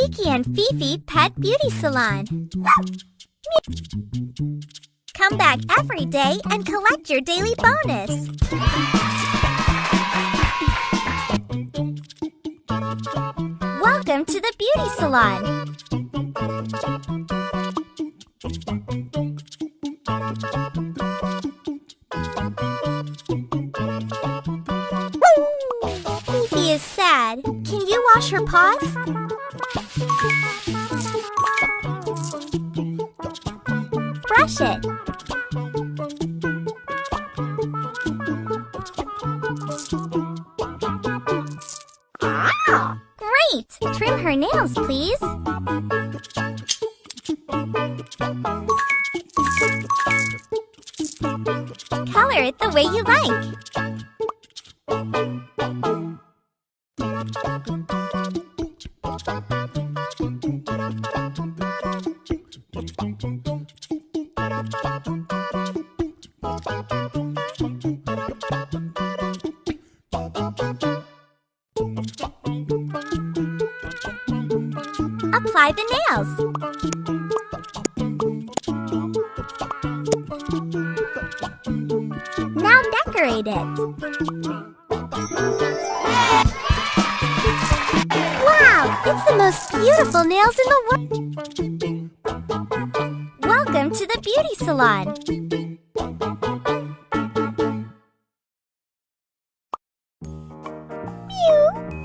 Kiki and Fifi Pet Beauty Salon. Come back every day and collect your daily bonus. Welcome to the beauty salon. Fifi is sad. Can you wash her paws? Brush it. Great! Trim her nails, please. Color it the way you like. Apply the nails. Now decorate it. Wow! It's the most beautiful nails in the world. Welcome to the beauty salon.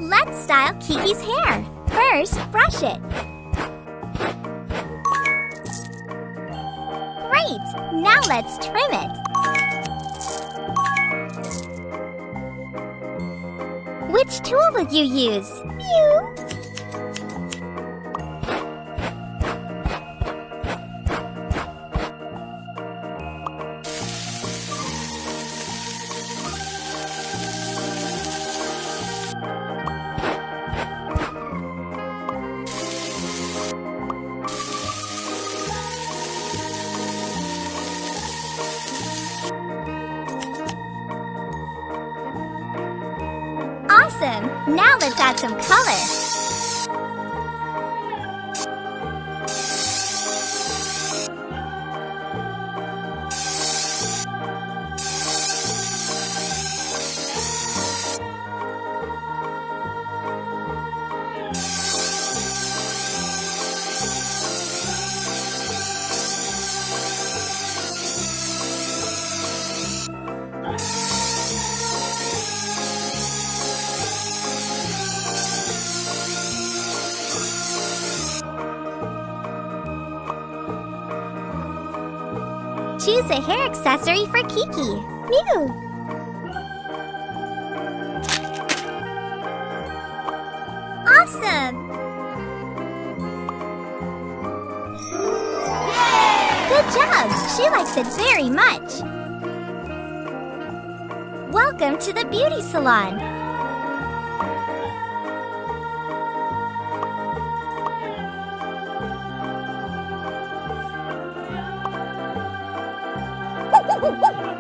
Let's style Kiki's hair. First, brush it. Great! Now let's trim it. Which tool will you use? Awesome! Now let's add some color. Choose a hair accessory for Kiki. Mew! Awesome! Good job! She likes it very much. Welcome to the beauty salon.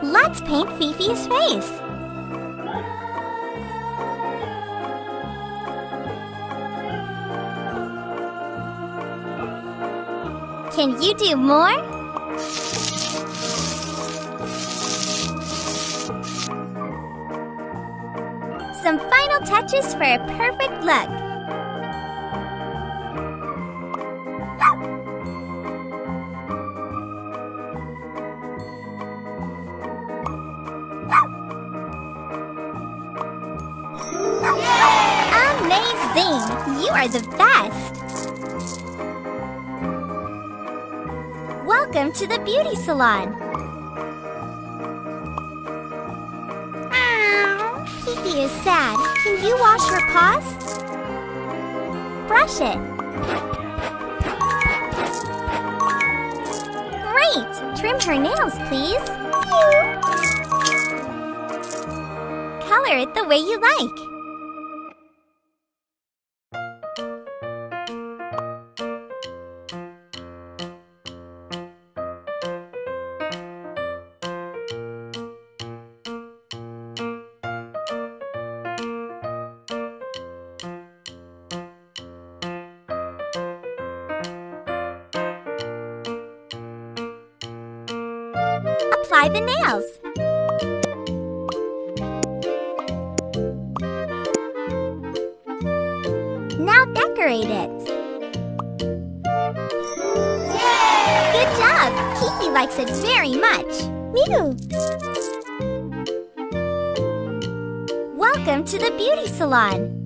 Let's paint Fifi's face. Can you do more? Some final touches for a perfect look. Amazing! You are the best! Welcome to the beauty salon. Kiki is sad. Can you wash her paws? Brush it. Great! Trim her nails, please. Color it the way you like. apply the nails. Now decorate it. Good job! Kiki likes it very much. Mew! Welcome to the beauty salon.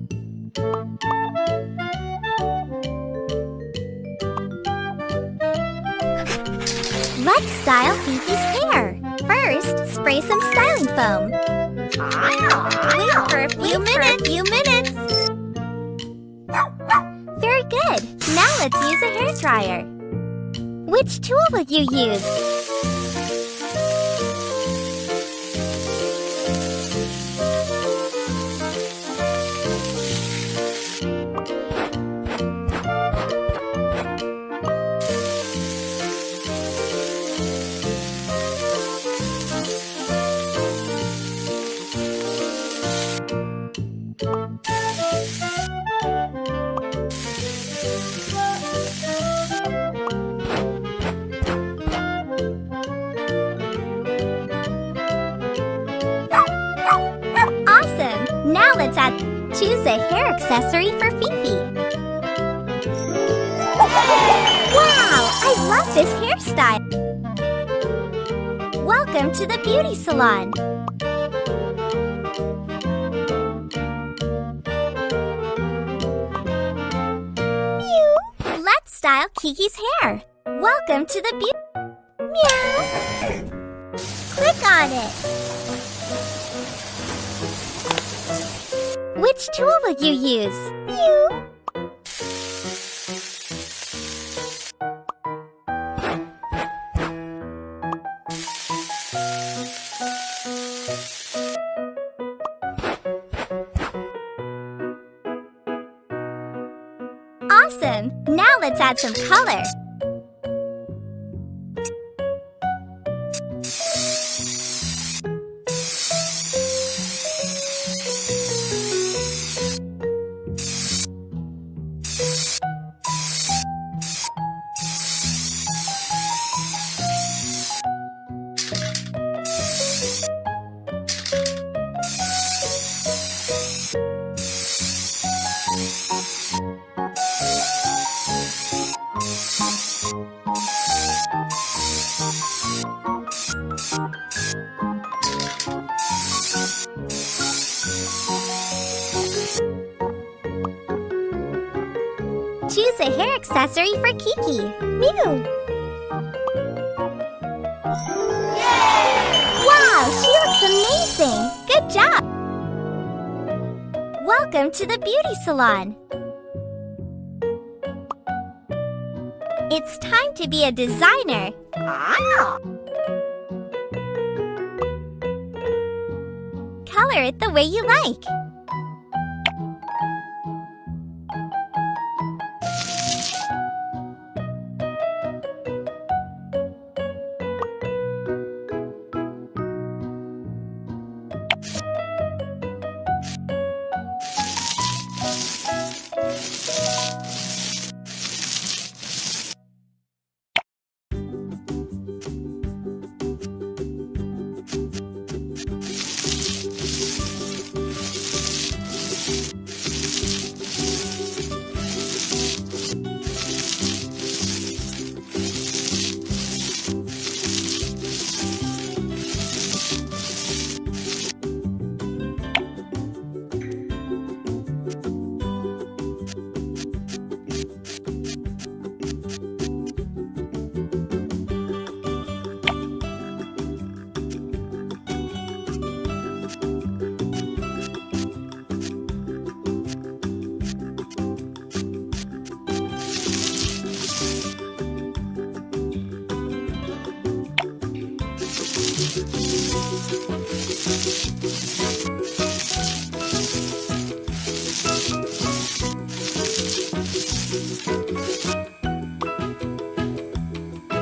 Let's style Kiki's hair. First, spray some styling foam. Wait for a few minutes. Very good. Now let's use a hair dryer. Which tool will you use? Awesome! Now let's choose a hair accessory for Fifi. Wow! I love this hairstyle! Welcome to the beauty salon. Mew! Let's style Kiki's hair. Welcome to the beauty... Meow! Click on it. Which tool will you use? Mew! Awesome! Now let's add some color. Choose a hair accessory for Kiki. Mew! Wow, she looks amazing! Good job! Welcome to the beauty salon. It's time to be a designer. Color it the way you like.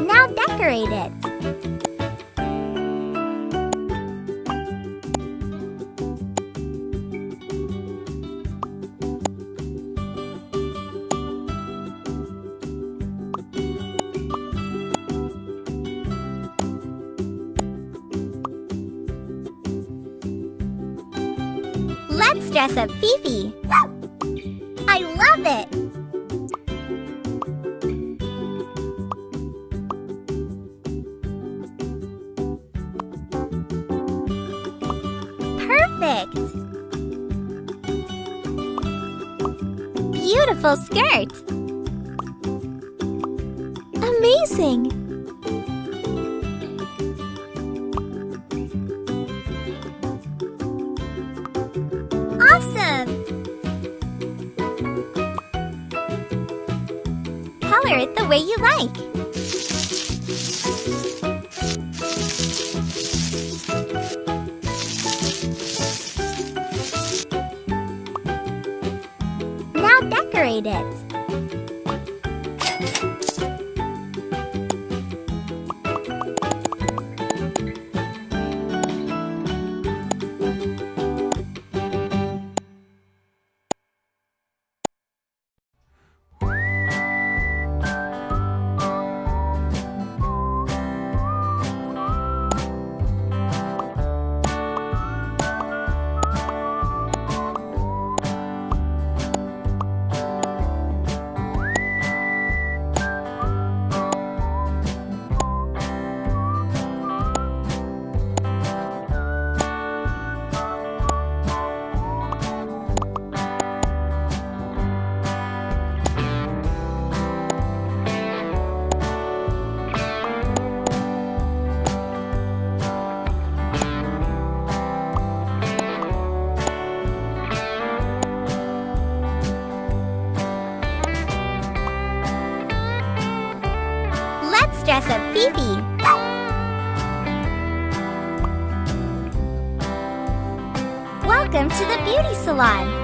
Now decorate it. dress up Fifi. I love it! Perfect! Beautiful skirt! Amazing! Awesome! Color it the way you like. Now decorate it. Let's dress up Fifi. Welcome to the beauty salon.